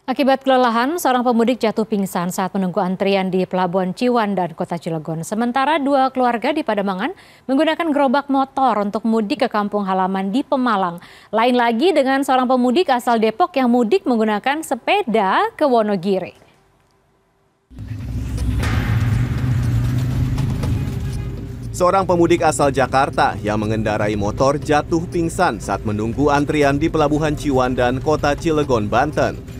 Akibat kelelahan, seorang pemudik jatuh pingsan saat menunggu antrian di Pelabuhan Ciwandan, Kota Cilegon. Sementara dua keluarga di Pademangan menggunakan gerobak motor untuk mudik ke kampung halaman di Pemalang. Lain lagi dengan seorang pemudik asal Depok yang mudik menggunakan sepeda ke Wonogiri. Seorang pemudik asal Jakarta yang mengendarai motor jatuh pingsan saat menunggu antrian di Pelabuhan Ciwandan, Kota Cilegon, Banten.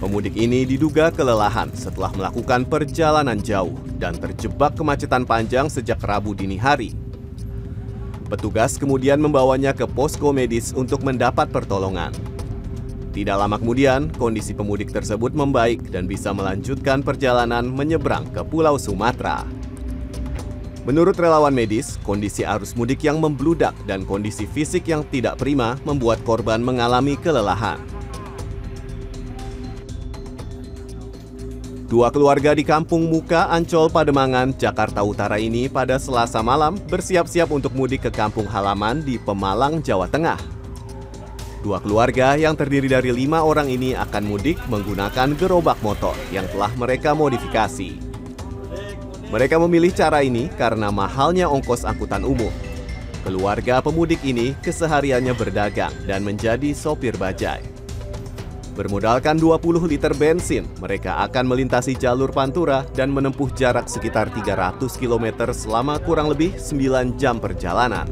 Pemudik ini diduga kelelahan setelah melakukan perjalanan jauh dan terjebak kemacetan panjang sejak Rabu dini hari. Petugas kemudian membawanya ke posko medis untuk mendapat pertolongan. Tidak lama kemudian, kondisi pemudik tersebut membaik dan bisa melanjutkan perjalanan menyeberang ke Pulau Sumatera. Menurut relawan medis, kondisi arus mudik yang membludak dan kondisi fisik yang tidak prima membuat korban mengalami kelelahan. Dua keluarga di Kampung Muka, Ancol, Pademangan, Jakarta Utara ini pada Selasa malam bersiap-siap untuk mudik ke kampung halaman di Pemalang, Jawa Tengah. Dua keluarga yang terdiri dari 5 orang ini akan mudik menggunakan gerobak motor yang telah mereka modifikasi. Mereka memilih cara ini karena mahalnya ongkos angkutan umum. Keluarga pemudik ini kesehariannya berdagang dan menjadi sopir bajai. Bermodalkan 20 liter bensin, mereka akan melintasi jalur Pantura dan menempuh jarak sekitar 300 km selama kurang lebih 9 jam perjalanan.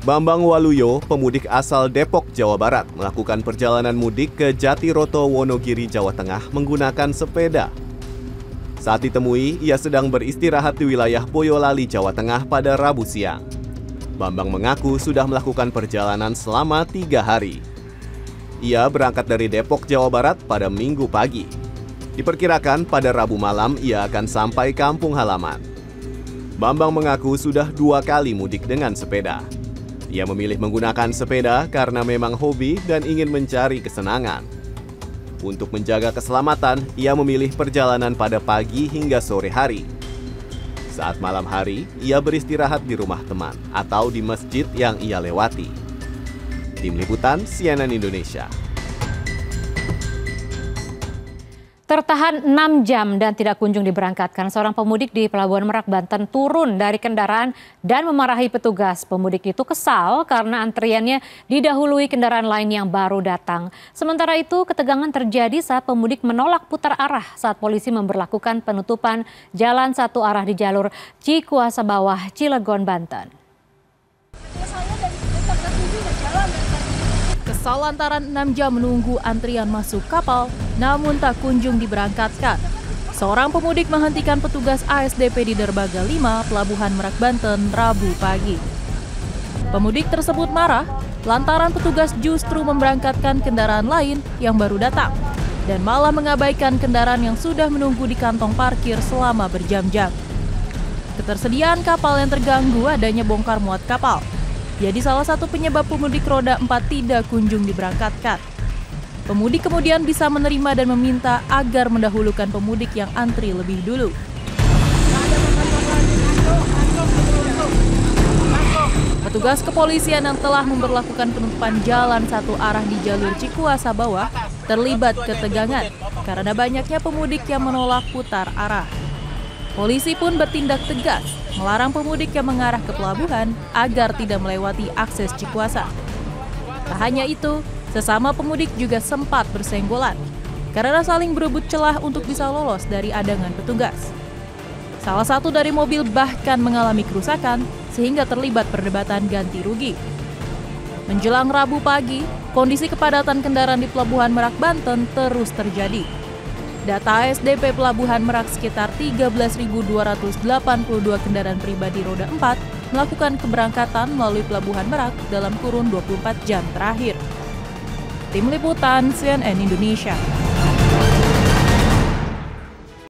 Bambang Waluyo, pemudik asal Depok, Jawa Barat, melakukan perjalanan mudik ke Jatiroto, Wonogiri, Jawa Tengah menggunakan sepeda. Saat ditemui, ia sedang beristirahat di wilayah Boyolali, Jawa Tengah pada Rabu siang. Bambang mengaku sudah melakukan perjalanan selama 3 hari. Ia berangkat dari Depok, Jawa Barat pada Minggu pagi. Diperkirakan pada Rabu malam ia akan sampai kampung halaman. Bambang mengaku sudah 2 kali mudik dengan sepeda. Ia memilih menggunakan sepeda karena memang hobi dan ingin mencari kesenangan. Untuk menjaga keselamatan, ia memilih perjalanan pada pagi hingga sore hari. Saat malam hari, ia beristirahat di rumah teman atau di masjid yang ia lewati. Tim Liputan CNN Indonesia. Tertahan 6 jam dan tidak kunjung diberangkatkan, seorang pemudik di Pelabuhan Merak, Banten turun dari kendaraan dan memarahi petugas. Pemudik itu kesal karena antriannya didahului kendaraan lain yang baru datang. Sementara itu, ketegangan terjadi saat pemudik menolak putar arah saat polisi memberlakukan penutupan jalan satu arah di jalur Cikuasa Bawah, Cilegon, Banten. Kesal lantaran 6 jam menunggu antrian masuk kapal, namun tak kunjung diberangkatkan. Seorang pemudik menghentikan petugas ASDP di Derbaga 5, Pelabuhan Merak, Banten, Rabu pagi. Pemudik tersebut marah lantaran petugas justru memberangkatkan kendaraan lain yang baru datang dan malah mengabaikan kendaraan yang sudah menunggu di kantong parkir selama berjam-jam. Ketersediaan kapal yang terganggu adanya bongkar muat kapal jadi salah satu penyebab pemudik roda 4 tidak kunjung diberangkatkan. Pemudik kemudian bisa menerima dan meminta agar mendahulukan pemudik yang antri lebih dulu. Petugas kepolisian yang telah memberlakukan penutupan jalan satu arah di jalur Cikuasa Bawah terlibat ketegangan karena banyaknya pemudik yang menolak putar arah. Polisi pun bertindak tegas, melarang pemudik yang mengarah ke pelabuhan agar tidak melewati akses Cikuasa. Tak hanya itu, sesama pemudik juga sempat bersenggolan karena saling berebut celah untuk bisa lolos dari adangan petugas. Salah satu dari mobil bahkan mengalami kerusakan sehingga terlibat perdebatan ganti rugi. Menjelang Rabu pagi, kondisi kepadatan kendaraan di Pelabuhan Merak, Banten terus terjadi. Data ASDP Pelabuhan Merak sekitar 13.282 kendaraan pribadi roda 4 melakukan keberangkatan melalui Pelabuhan Merak dalam kurun 24 jam terakhir. Tim Liputan CNN Indonesia.